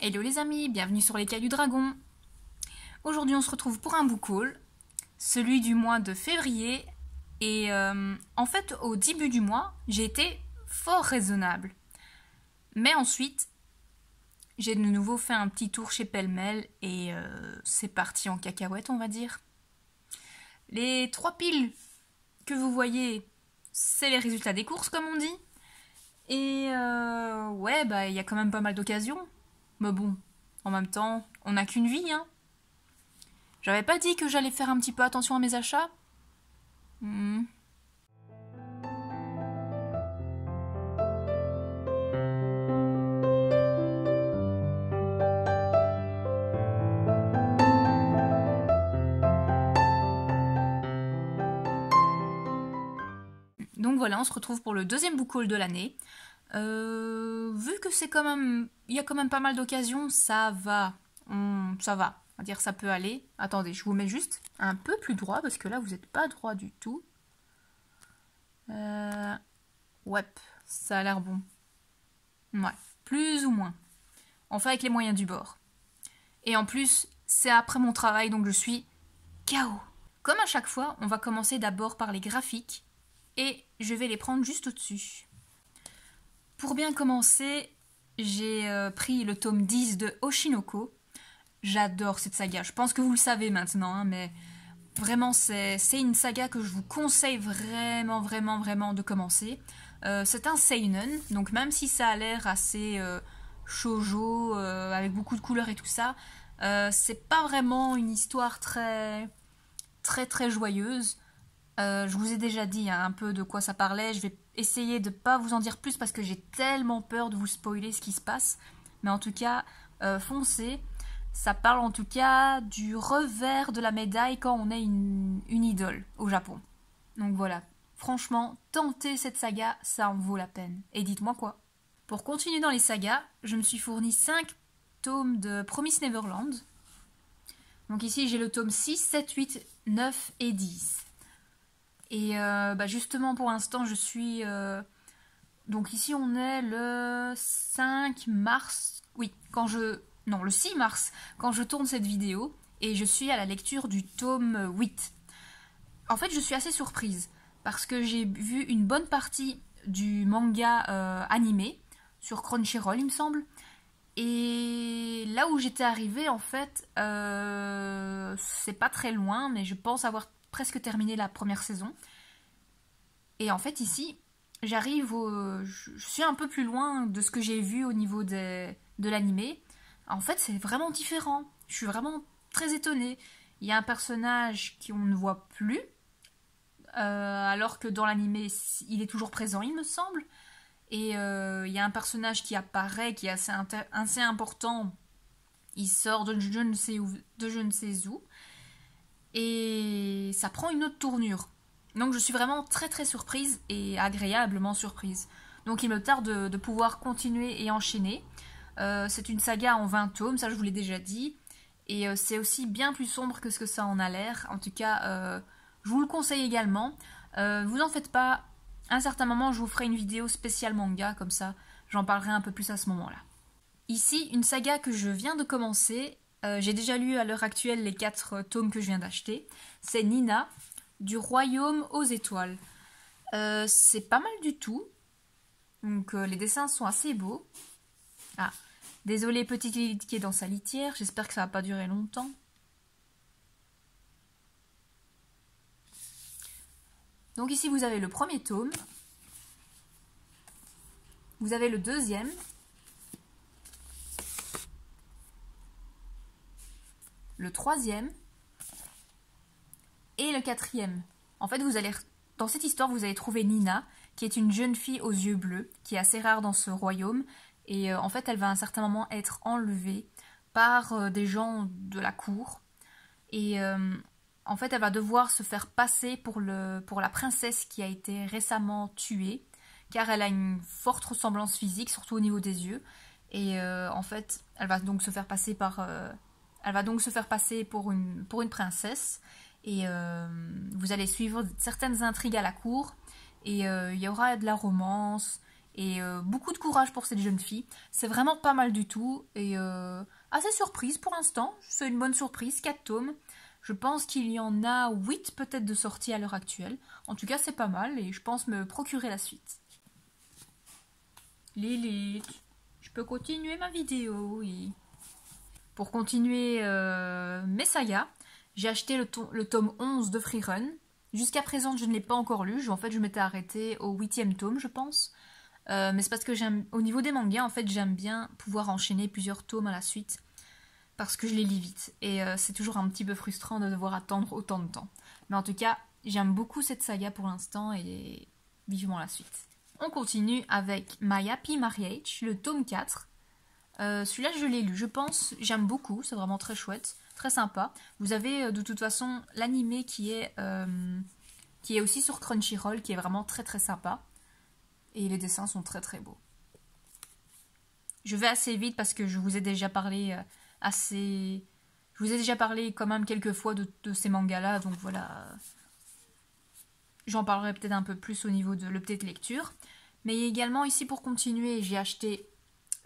Hello les amis, bienvenue sur les Cailloux du Dragon. Aujourd'hui on se retrouve pour un book haul, celui du mois de février. Et en fait au début du mois, j'ai été fort raisonnable. Mais ensuite, j'ai de nouveau fait un petit tour chez Pêle-Mêle et c'est parti en cacahuète on va dire. Les 3 piles que vous voyez, c'est les résultats des courses comme on dit. Et ouais, bah il y a quand même pas mal d'occasions. Mais bon, en même temps, on n'a qu'une vie, hein. J'avais pas dit que j'allais faire un petit peu attention à mes achats? Donc voilà, on se retrouve pour le deuxième book haul de l'année. Vu que c'est quand même, il y a quand même pas mal d'occasions, ça va. Ça va. On va dire ça peut aller. Attendez, je vous mets juste un peu plus droit parce que là vous n'êtes pas droit du tout. Ouais, ça a l'air bon. Ouais, plus ou moins. Enfin avec les moyens du bord. Et en plus, c'est après mon travail donc je suis KO. Comme à chaque fois, on va commencer d'abord par les graphiques et je vais les prendre juste au-dessus. Pour bien commencer, j'ai pris le tome 10 de Oshinoko. J'adore cette saga, je pense que vous le savez maintenant, hein, mais vraiment c'est une saga que je vous conseille vraiment de commencer. C'est un seinen, donc même si ça a l'air assez shoujo, avec beaucoup de couleurs et tout ça, c'est pas vraiment une histoire très joyeuse. Je vous ai déjà dit hein, un peu de quoi ça parlait. Je vais essayer de pas vous en dire plus parce que j'ai tellement peur de vous spoiler ce qui se passe. Mais en tout cas, foncez. Ça parle en tout cas du revers de la médaille quand on est une idole au Japon. Donc voilà, franchement, tentez cette saga, ça en vaut la peine. Et dites-moi quoi. Pour continuer dans les sagas, je me suis fourni 5 tomes de Promise Neverland. Donc ici j'ai le tome 6, 7, 8, 9 et 10. Et bah justement pour l'instant je suis... Donc ici on est le 5 mars... Oui, Non, le 6 mars, quand je tourne cette vidéo. Et je suis à la lecture du tome 8. En fait je suis assez surprise. Parce que j'ai vu une bonne partie du manga animé. Sur Crunchyroll il me semble. Et là où j'étais arrivée en fait... c'est pas très loin. Mais je pense avoir presque terminé la première saison. Et en fait ici, je suis un peu plus loin de ce que j'ai vu au niveau de l'animé. En fait c'est vraiment différent. Je suis vraiment très étonnée. Il y a un personnage qu'on ne voit plus, alors que dans l'animé il est toujours présent il me semble. Et il y a un personnage qui apparaît, qui est assez important. Il sort de je ne sais où. Et ça prend une autre tournure. Donc je suis vraiment très surprise et agréablement surprise. Donc il me tarde de pouvoir continuer et enchaîner. C'est une saga en 20 tomes, ça je vous l'ai déjà dit. Et c'est aussi bien plus sombre que ce que ça en a l'air. En tout cas, je vous le conseille également. Vous en faites pas, à un certain moment je vous ferai une vidéo spéciale manga, comme ça j'en parlerai un peu plus à ce moment-là. Ici, une saga que je viens de commencer. J'ai déjà lu à l'heure actuelle les 4 tomes que je viens d'acheter. C'est Nina, du royaume aux étoiles. C'est pas mal du tout. Donc les dessins sont assez beaux. Ah, désolé petite Lilith qui est dans sa litière. J'espère que ça va pas durer longtemps. Donc ici vous avez le premier tome. Vous avez le deuxième. Le troisième et le quatrième. En fait, dans cette histoire, vous allez trouver Nina, qui est une jeune fille aux yeux bleus, qui est assez rare dans ce royaume. Et en fait, elle va à un certain moment être enlevée par des gens de la cour. Et en fait, elle va devoir se faire passer pour la princesse qui a été récemment tuée, car elle a une forte ressemblance physique, surtout au niveau des yeux. Et en fait, elle va donc se faire passer pour une princesse. Et vous allez suivre certaines intrigues à la cour. Et il y aura de la romance. Et beaucoup de courage pour cette jeune fille. C'est vraiment pas mal du tout. Et assez surprise pour l'instant. C'est une bonne surprise. 4 tomes. Je pense qu'il y en a 8 peut-être de sortie à l'heure actuelle. En tout cas, c'est pas mal. Et je pense me procurer la suite. Lilith, je peux continuer ma vidéo, oui. Pour continuer mes sagas, j'ai acheté le tome 11 de Freerun. Jusqu'à présent, je ne l'ai pas encore lu. En fait, je m'étais arrêtée au 8e tome, je pense. Mais c'est parce que au niveau des mangas, en fait, j'aime bien pouvoir enchaîner plusieurs tomes à la suite. Parce que je les lis vite. Et c'est toujours un petit peu frustrant de devoir attendre autant de temps. Mais en tout cas, j'aime beaucoup cette saga pour l'instant et vivement la suite. On continue avec My Happy Marriage, le tome 4. Celui-là, je l'ai lu, je pense, j'aime beaucoup, c'est vraiment très chouette, très sympa. Vous avez de toute façon l'animé qui est aussi sur Crunchyroll, qui est vraiment très très sympa. Et les dessins sont très très beaux. Je vais assez vite parce que je vous ai déjà parlé Je vous ai déjà parlé quand même quelques fois de ces mangas-là, donc voilà. J'en parlerai peut-être un peu plus au niveau de l'update lecture. Mais également ici pour continuer, j'ai acheté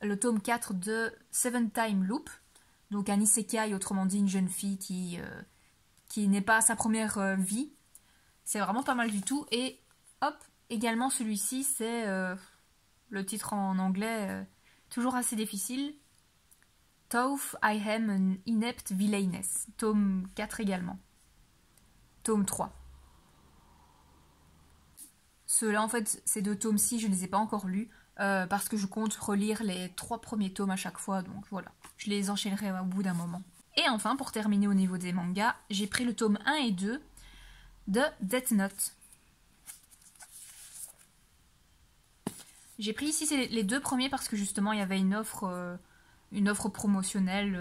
le tome 4 de Seven Time Loop. Donc un isekai, autrement dit une jeune fille qui n'est pas à sa première vie. C'est vraiment pas mal du tout. Et hop, également celui-ci, c'est le titre en anglais, toujours assez difficile. Though I am an inept villainess. Tome 4 également. Tome 3. Ceux-là, en fait, ces 2 tomes-ci, je ne les ai pas encore lus parce que je compte relire les 3 premiers tomes à chaque fois. Donc voilà, je les enchaînerai au bout d'un moment. Et enfin, pour terminer au niveau des mangas, j'ai pris le tome 1 et 2 de Death Note. J'ai pris ici les 2 premiers parce que justement, il y avait une offre promotionnelle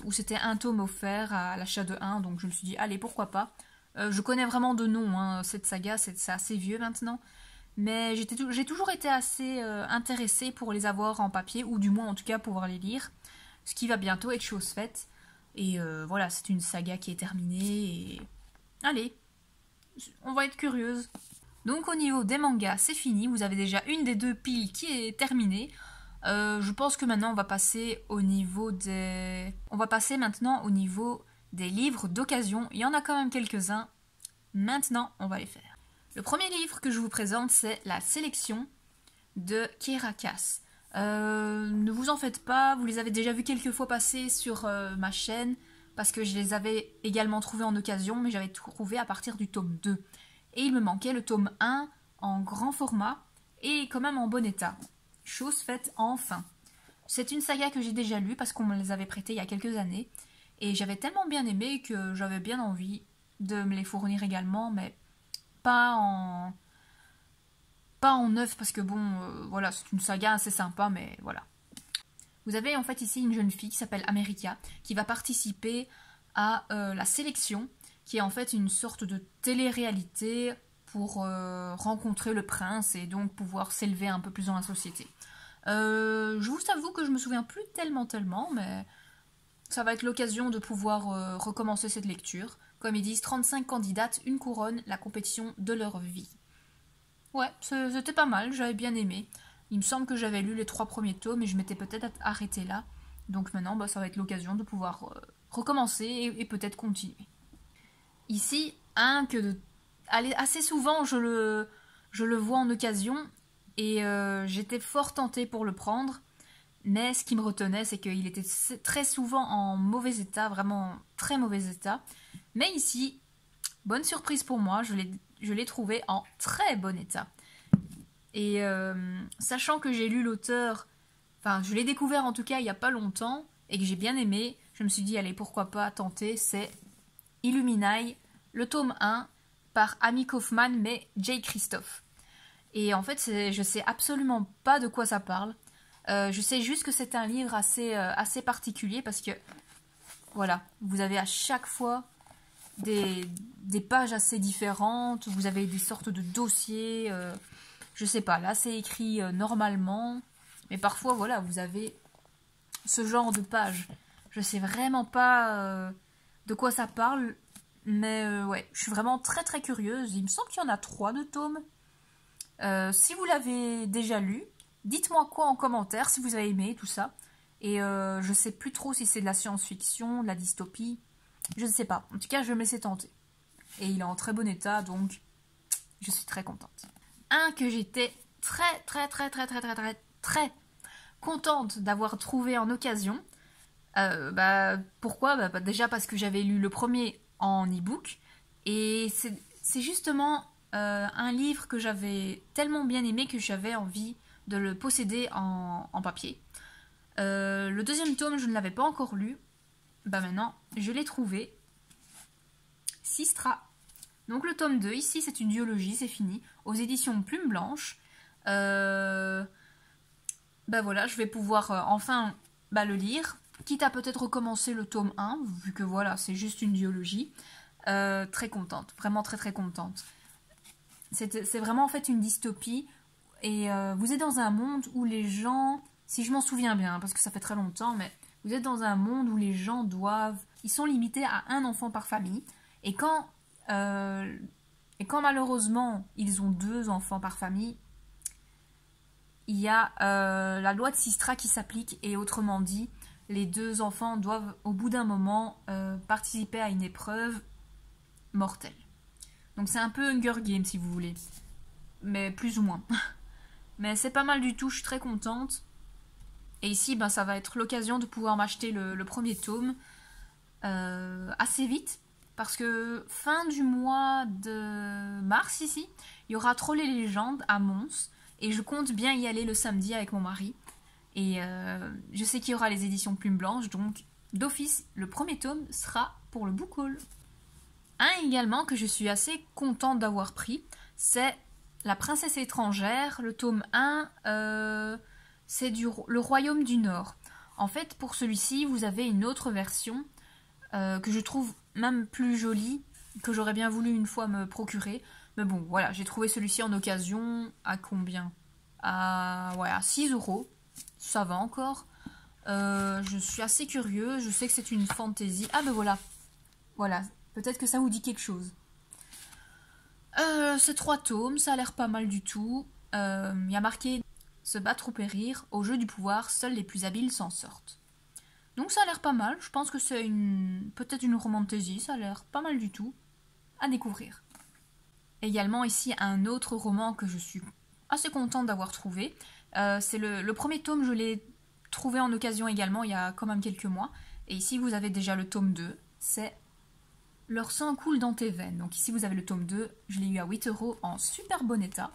où c'était un tome offert à l'achat de 1. Donc je me suis dit, allez, pourquoi pas. Je connais vraiment de nom, hein, cette saga, c'est assez vieux maintenant. Mais j'ai toujours été assez intéressée pour les avoir en papier, ou du moins en tout cas pouvoir les lire. Ce qui va bientôt être chose faite. Et voilà, c'est une saga qui est terminée. Et allez, on va être curieuse. Donc au niveau des mangas, c'est fini. Vous avez déjà une des 2 piles qui est terminée. Je pense que maintenant on va passer au niveau des... On va passer maintenant au niveau des livres d'occasion. Il y en a quand même quelques-uns. Maintenant, on va les faire. Le premier livre que je vous présente, c'est La sélection de Kiera Cass. Ne vous en faites pas, vous les avez déjà vus quelques fois passer sur ma chaîne, parce que je les avais également trouvés en occasion, mais j'avais trouvé à partir du tome 2. Et il me manquait le tome 1 en grand format, et quand même en bon état. Chose faite enfin. C'est une saga que j'ai déjà lue, parce qu'on me les avait prêtés il y a quelques années, et j'avais tellement bien aimé que j'avais bien envie de me les fournir également, mais pas en neuf, parce que bon, voilà, c'est une saga assez sympa, mais voilà. Vous avez en fait ici une jeune fille qui s'appelle America, qui va participer à la sélection, qui est en fait une sorte de télé-réalité pour rencontrer le prince et donc pouvoir s'élever un peu plus dans la société. Je vous avoue que je me souviens plus tellement, mais ça va être l'occasion de pouvoir recommencer cette lecture. Comme ils disent, 35 candidates, une couronne, la compétition de leur vie. Ouais, c'était pas mal, j'avais bien aimé. Il me semble que j'avais lu les 3 premiers tomes et je m'étais peut-être arrêtée là. Donc maintenant, bah, ça va être l'occasion de pouvoir recommencer et peut-être continuer. Ici, assez souvent, je le vois en occasion et j'étais fort tentée pour le prendre. Mais ce qui me retenait, c'est qu'il était très souvent en mauvais état, vraiment très mauvais état. Mais ici, bonne surprise pour moi, je l'ai trouvé en très bon état. Et sachant que j'ai lu l'auteur, enfin je l'ai découvert en tout cas il n'y a pas longtemps, et que j'ai bien aimé, je me suis dit allez pourquoi pas tenter, c'est Illuminae, le tome 1, par Amy Kaufman mais Jay Christophe. Et en fait je sais absolument pas de quoi ça parle. Je sais juste que c'est un livre assez particulier parce que voilà, vous avez à chaque fois des pages assez différentes, vous avez des sortes de dossiers, je sais pas, là c'est écrit normalement, mais parfois voilà, vous avez ce genre de pages. Je sais vraiment pas de quoi ça parle, mais ouais, je suis vraiment très curieuse. Il me semble qu'il y en a 3 de tomes. Si vous l'avez déjà lu, Dites-moi quoi en commentaire si vous avez aimé tout ça. Et je sais plus trop si c'est de la science-fiction, de la dystopie. Je ne sais pas. En tout cas, je vais me laisser tenter. Et il est en très bon état, donc je suis très contente. Un que j'étais très contente d'avoir trouvé en occasion. Pourquoi déjà parce que j'avais lu le premier en e-book. Et c'est justement un livre que j'avais tellement bien aimé que j'avais envie de le posséder en papier. Le deuxième tome, je ne l'avais pas encore lu. Maintenant, je l'ai trouvé. Sistra. Donc le tome 2, ici, c'est une duologie, c'est fini. Aux éditions Plume Blanche. Voilà, je vais pouvoir enfin le lire. Quitte à peut-être recommencer le tome 1, vu que voilà, c'est juste une duologie. Très contente, vraiment très contente. C'est vraiment en fait une dystopie. Et vous êtes dans un monde où les gens, si je m'en souviens bien, parce que ça fait très longtemps, mais vous êtes dans un monde où les gens ils sont limités à un enfant par famille. Et quand malheureusement ils ont 2 enfants par famille, il y a la loi de Sistra qui s'applique. Et autrement dit, les 2 enfants doivent au bout d'un moment participer à une épreuve mortelle. Donc c'est un peu Hunger Games si vous voulez, mais plus ou moins. Mais c'est pas mal du tout, je suis très contente. Et ici, ça va être l'occasion de pouvoir m'acheter le premier tome assez vite. Parce que fin du mois de mars ici, il y aura Trolls et légendes à Mons. Et je compte bien y aller le samedi avec mon mari. Et je sais qu'il y aura les éditions Plume Blanche, donc d'office, le premier tome sera pour le book haul. Un également que je suis assez contente d'avoir pris, c'est La Princesse étrangère, le tome 1, c'est le Royaume du Nord. En fait, pour celui-ci, vous avez une autre version que je trouve même plus jolie, que j'aurais bien voulu une fois me procurer. Mais bon, voilà, j'ai trouvé celui-ci en occasion à combien ? À 6 €. Ça va encore. Je suis assez curieuse, je sais que c'est une fantaisie. Ah ben voilà. Voilà, peut-être que ça vous dit quelque chose. C'est 3 tomes, ça a l'air pas mal du tout. Il y a marqué « Se battre ou périr, au jeu du pouvoir, seuls les plus habiles s'en sortent ». Donc ça a l'air pas mal, je pense que c'est peut-être une romantaisie, ça a l'air pas mal du tout. À découvrir. Également ici un autre roman que je suis assez contente d'avoir trouvé. C'est le premier tome, je l'ai trouvé en occasion également il y a quand même quelques mois. Et ici vous avez déjà le tome 2, c'est Leur sang coule dans tes veines. Donc ici vous avez le tome 2, je l'ai eu à 8 € en super bon état.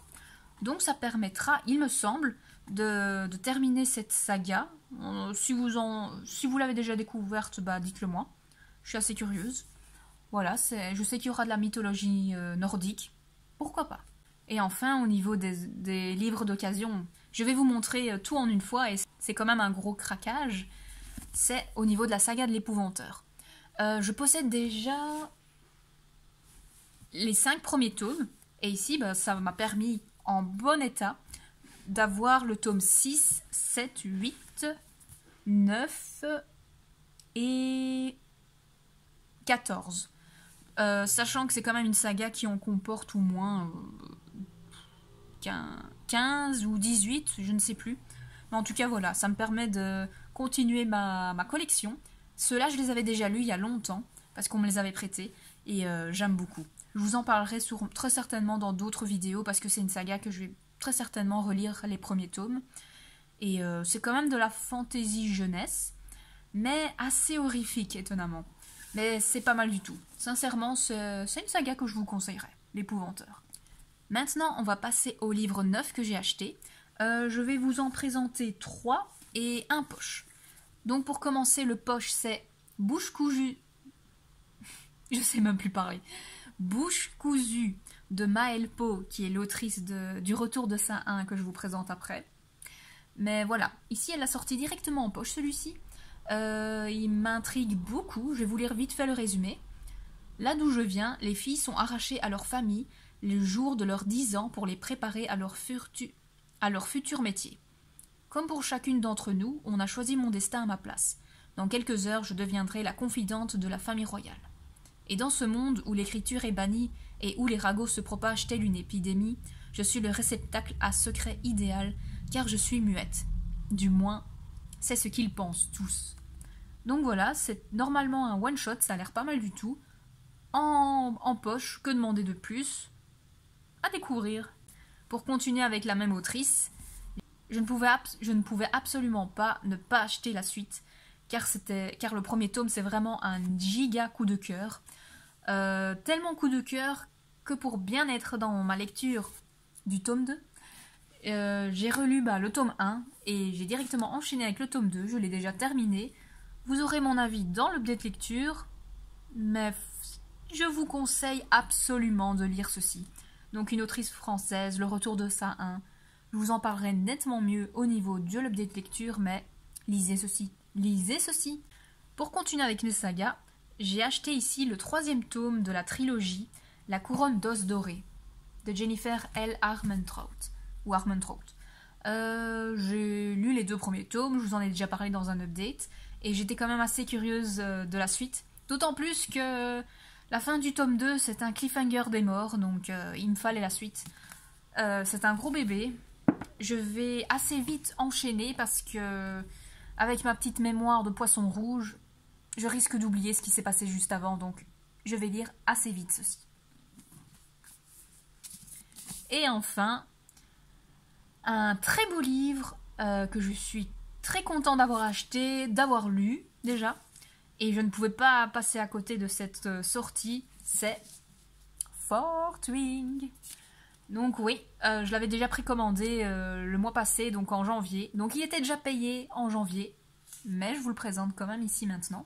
Donc ça permettra, il me semble, de terminer cette saga. Si vous l'avez déjà découverte, dites-le moi. Je suis assez curieuse. Voilà, je sais qu'il y aura de la mythologie nordique. Pourquoi pas? Et enfin, au niveau des livres d'occasion, je vais vous montrer tout en une fois, et c'est quand même un gros craquage. C'est au niveau de la saga de l'épouvanteur. Je possède déjà les 5 premiers tomes, et ici, ça m'a permis, en bon état, d'avoir le tome 6, 7, 8, 9 et 14. Sachant que c'est quand même une saga qui en comporte au moins 15 ou 18, je ne sais plus. Mais en tout cas, voilà, ça me permet de continuer ma collection. Ceux-là, je les avais déjà lus il y a longtemps, parce qu'on me les avait prêtés, et j'aime beaucoup. Je vous en parlerai très certainement dans d'autres vidéos, parce que c'est une saga que je vais très certainement relire les premiers tomes. Et c'est quand même de la fantaisie jeunesse, mais assez horrifique, étonnamment. Mais c'est pas mal du tout. Sincèrement, c'est une saga que je vous conseillerais, l'épouvanteur. Maintenant, on va passer au livre 9 que j'ai acheté. Je vais vous en présenter 3 et un poche. Donc pour commencer, le poche, c'est Bouche cousue... Je sais même plus parler. Bouche cousue de Maëlle Pau, qui est l'autrice du Retour de Saint-Un que je vous présente après. Mais voilà, ici elle l'a sorti directement en poche celui-ci. Il m'intrigue beaucoup, je vais vous lire vite fait le résumé. Là d'où je viens, les filles sont arrachées à leur famille le jour de leurs 10 ans pour les préparer à leur futur métier. Comme pour chacune d'entre nous, on a choisi mon destin à ma place. Dans quelques heures, je deviendrai la confidente de la famille royale. Et dans ce monde où l'écriture est bannie et où les ragots se propagent telle une épidémie, je suis le réceptacle à secret idéal car je suis muette. Du moins, c'est ce qu'ils pensent tous. Donc voilà, c'est normalement un one-shot, ça a l'air pas mal du tout. En poche, que demander de plus? À découvrir. Pour continuer avec la même autrice, je ne pouvais absolument pas ne pas acheter la suite, car le premier tome, c'est vraiment un giga coup de cœur. Tellement coup de cœur que pour bien être dans ma lecture du tome 2, j'ai relu le tome 1 et j'ai directement enchaîné avec le tome 2, je l'ai déjà terminé. Vous aurez mon avis dans l'update lecture, mais je vous conseille absolument de lire ceci. Donc une autrice française, le retour de Sa 1. Je vous en parlerai nettement mieux au niveau de l'update lecture, mais lisez ceci. Lisez ceci. Pour continuer avec une saga, j'ai acheté ici le 3e tome de la trilogie La couronne d'os doré de Jennifer L. Armentrout. J'ai lu les 2 premiers tomes, je vous en ai déjà parlé dans un update, et j'étais quand même assez curieuse de la suite. D'autant plus que la fin du tome 2, c'est un cliffhanger des morts, donc il me fallait la suite. C'est un gros bébé. Je vais assez vite enchaîner parce que, avec ma petite mémoire de poisson rouge, je risque d'oublier ce qui s'est passé juste avant, donc je vais lire assez vite ceci. Et enfin, un très beau livre que je suis très content d'avoir acheté, d'avoir lu déjà, et je ne pouvais pas passer à côté de cette sortie, c'est Fort Wing. Donc oui, je l'avais déjà précommandé le mois passé, donc en janvier. Donc il était déjà payé en janvier, mais je vous le présente quand même ici maintenant,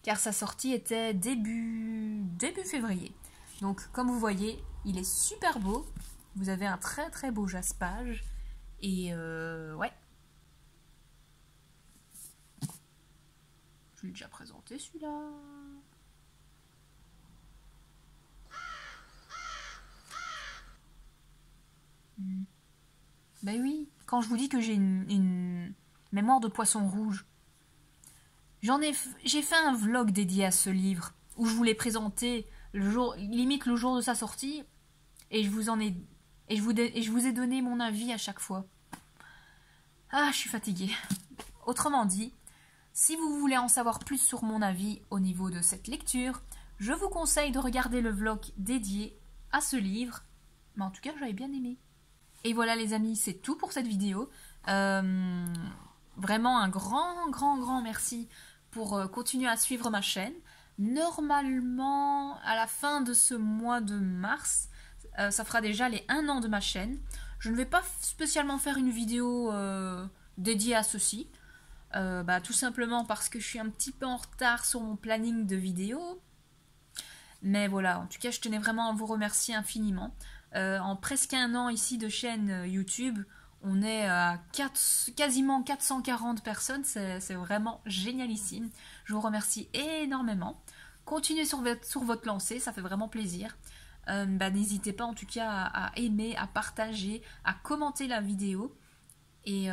car sa sortie était début février. Donc comme vous voyez, il est super beau. Vous avez un très très beau jaspage. Et ouais. Je l'ai déjà présenté celui-là. Ben oui, quand je vous dis que j'ai une mémoire de poisson rouge, j'ai fait un vlog dédié à ce livre où je vous l'ai présenté limite le jour de sa sortie, et je vous ai donné mon avis à chaque fois. Ah, je suis fatiguée. Autrement dit, si vous voulez en savoir plus sur mon avis au niveau de cette lecture, je vous conseille de regarder le vlog dédié à ce livre. Mais en tout cas, j'avais bien aimé. Et voilà les amis, c'est tout pour cette vidéo. Vraiment un grand merci pour continuer à suivre ma chaîne. Normalement, à la fin de ce mois de mars, ça fera déjà les 1 an de ma chaîne. Je ne vais pas spécialement faire une vidéo dédiée à ceci. Tout simplement parce que je suis un petit peu en retard sur mon planning de vidéos. Mais voilà, en tout cas, je tenais vraiment à vous remercier infiniment. En presque 1 an ici de chaîne YouTube, on est à quasiment 440 personnes. C'est vraiment génialissime. Je vous remercie énormément. Continuez sur votre lancée, ça fait vraiment plaisir. N'hésitez pas en tout cas à aimer, à partager, à commenter la vidéo. Et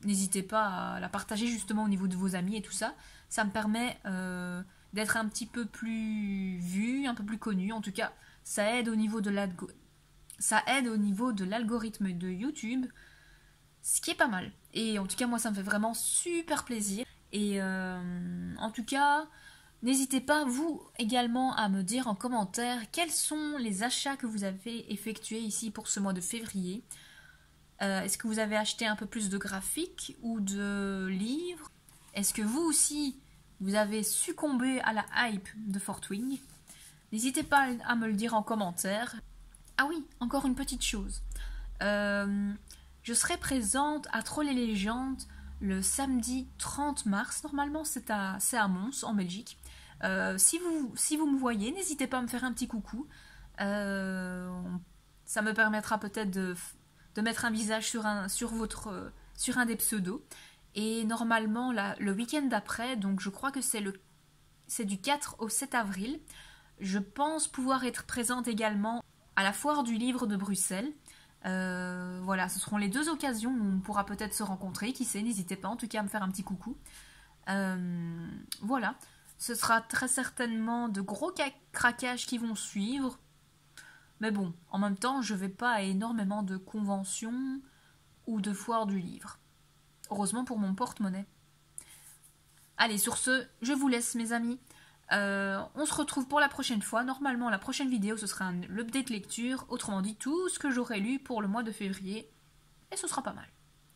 n'hésitez pas à la partager justement au niveau de vos amis et tout ça. Ça me permet d'être un petit peu plus vu, un peu plus connu. En tout cas, ça aide au niveau de l'algorithme de YouTube, ce qui est pas mal. Et en tout cas, moi, ça me fait vraiment super plaisir. Et en tout cas, n'hésitez pas, vous également, à me dire en commentaire quels sont les achats que vous avez effectués ici pour ce mois de février. Est-ce que vous avez acheté un peu plus de graphiques ou de livres? Est-ce que vous aussi, vous avez succombé à la hype de Fort Wing? N'hésitez pas à me le dire en commentaire. Ah oui, encore une petite chose. Je serai présente à Trolls et Légendes le samedi 30 mars. Normalement, c'est à Mons, en Belgique. Si vous me voyez, n'hésitez pas à me faire un petit coucou. Ça me permettra peut-être de mettre un visage sur un des pseudos. Et normalement, le week-end d'après, donc je crois que c'est du 4 au 7 avril, je pense pouvoir être présente également à la foire du livre de Bruxelles. Voilà, ce seront les 2 occasions où on pourra peut-être se rencontrer, qui sait, n'hésitez pas en tout cas à me faire un petit coucou. Voilà, ce sera très certainement de gros craquages qui vont suivre. Mais bon, en même temps, je vais pas à énormément de conventions. ou de foire du livre. Heureusement pour mon porte-monnaie. Allez, sur ce, je vous laisse mes amis. On se retrouve pour la prochaine fois. Normalement, la prochaine vidéo, ce sera l'update lecture. Autrement dit, tout ce que j'aurai lu pour le mois de février. Et ce sera pas mal.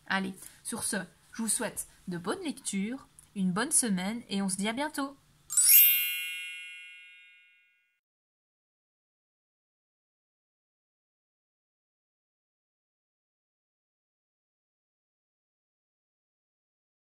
Allez, sur ce, je vous souhaite de bonnes lectures, une bonne semaine et on se dit à bientôt.